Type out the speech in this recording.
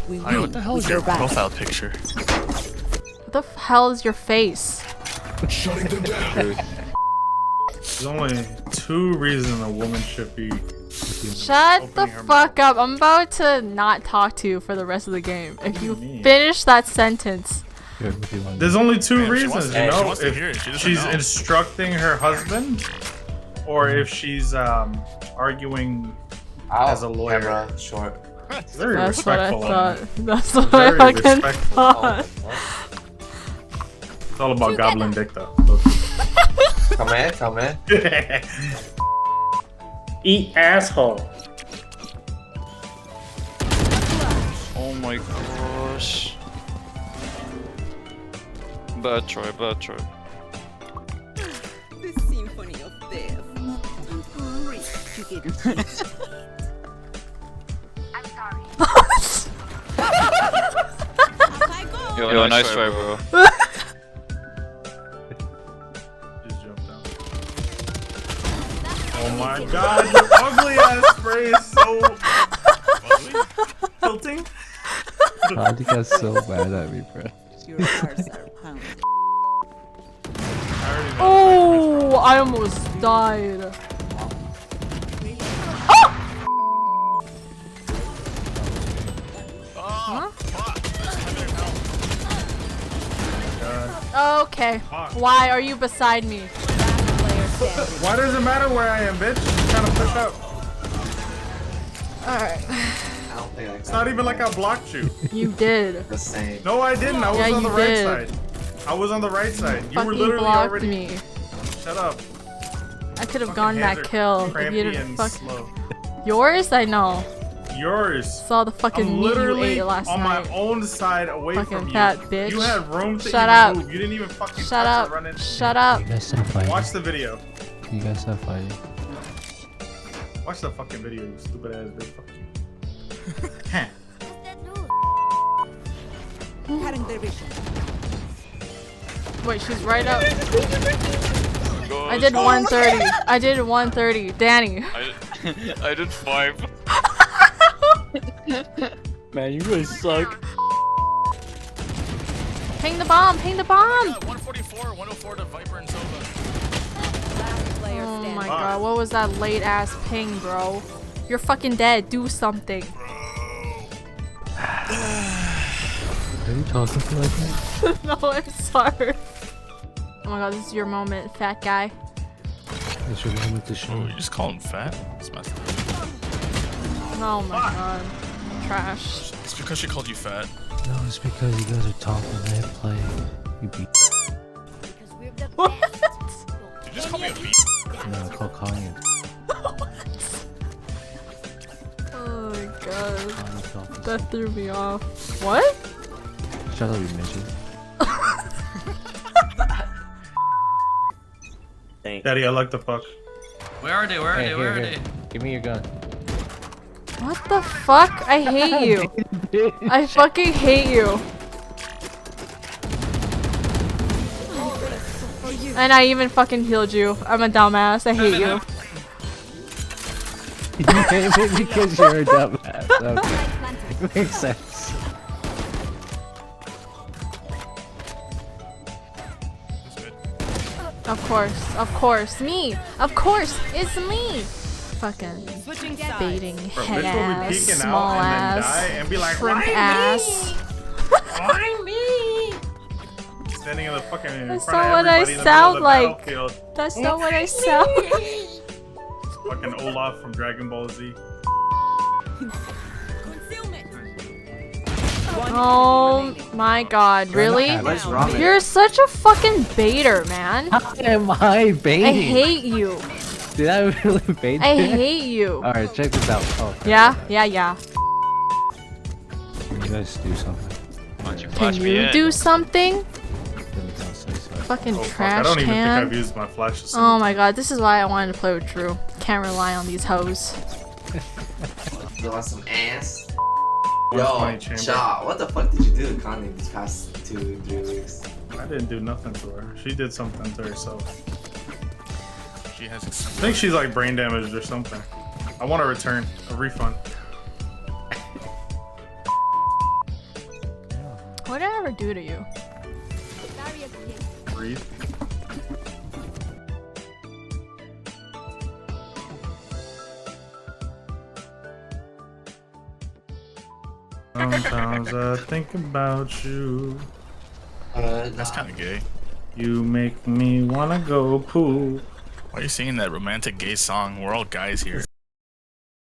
We Alright, what the hell is your profile picture? What the hell is your face? Shutting them down. There's only 2 reasons a woman should be. Shut the Opening her fuck up. I'm about to not talk to you for the rest of the game. If you finish that sentence. There's only 2 Man, she reasons, wants to- you she know, wants to hear it. She if doesn't she's know. instructing her husband, or if she's arguing as a lawyer. Camera short. Very That's what I respectful. thought. That's what I Very fucking respectful. thought. It's all about goblin dick, though. Come here, come here. Eat asshole. Oh my gosh. Bad try, bad try. The symphony of death. To get Yo, nice try, bro. Just jumped down. Oh my god, your ugly ass spray is so tilting. Why you guys so bad at me, bro? your hearts are pounding. Oh, I almost died. Okay. Why are you beside me? Why does it matter where I am, bitch? I'm trying to push up. Alright. I don't think I It's not even like I blocked you. You did. the same. No, I didn't. I was Yeah, on the you right did. side. I was on the right side. You were Fucking literally blocked already. me. Shut up. I could have Fucking gotten hands that are kill if crampy you didn't and fuck. slow. Yours? I know. Yours. Saw the fucking I'm meat you literally ate last on night. my own side away Fucking from you. fat bitch. You had room to Shut even up. move. You didn't even fucking Shut touch up. or run in. Shut up. You guys stop fighting. Watch the video. You guys stop fighting. Watch the fucking video, you stupid ass bitch. Fuck you. Heh. Cutting their vision. Wait, she's right up. Go, I did go. 130. I did 130. Danny. I did 5. Man, you really suck. Ping the bomb. Ping the bomb. 144, 104 to Viper and Sova. Player Oh standing. my god. What was that late ass ping, bro? You're fucking dead. Do something. Are you talking to me like that? No, I'm sorry. Oh my god, this is your moment, fat guy. It's your moment to show. Oh, you just call him fat? That's messed up. Oh my god. Trash. It's because she called you fat. No, it's because you guys are talking and I play. You beat. What? You just call me a B. No, I call Kanye. Oh my god. Kanye's talking. That threw me off. What? Shut up, you midget. Daddy, I like the fuck. Where are they? Where are Hey, they? Where are here. they? Give me your gun. What the fuck? I hate you. I fucking hate you. And I even fucking healed you. I'm a dumbass. I hate you. You hate me because you're a dumbass. Okay. Makes sense. That's good. Of course, me. Of course, it's me. Fucking Switching sides. baiting Bro, head bitch will be ass, peeking small out and then die ass, and be like, shrimp "Why ass. Why me? Standing in the fucking in That's front not of what I everybody in the middle of sound the like. battlefield. That's not what I sound like. Fucking Olaf from Dragon Ball Z. Concealment. Oh my god, really? Where's Ramen? You're such a fucking baiter, man. How am I baiting? I hate you. Did I really bait I you? hate you. Alright, check this out. Oh, okay. Yeah. Can you guys do something? Why don't you Can flash me you in? do something? Then I'll say so. Fucking Oh, fuck. I trash don't even think can. I've used my flashes. Oh my god, this is why I wanted to play with Drew. Can't rely on these hoes. You want some ass? 120 Yo, chamber. Cha, what the fuck did you do to Connie these past 2-3 weeks? I didn't do nothing to her. She did something to herself. She has I think she's like brain damaged or something. I want a return, a refund. What did I ever do to you? Breathe. Sometimes I think about you. That's kind of gay. You make me wanna go poo. Why are you singing that romantic gay song? We're all guys here.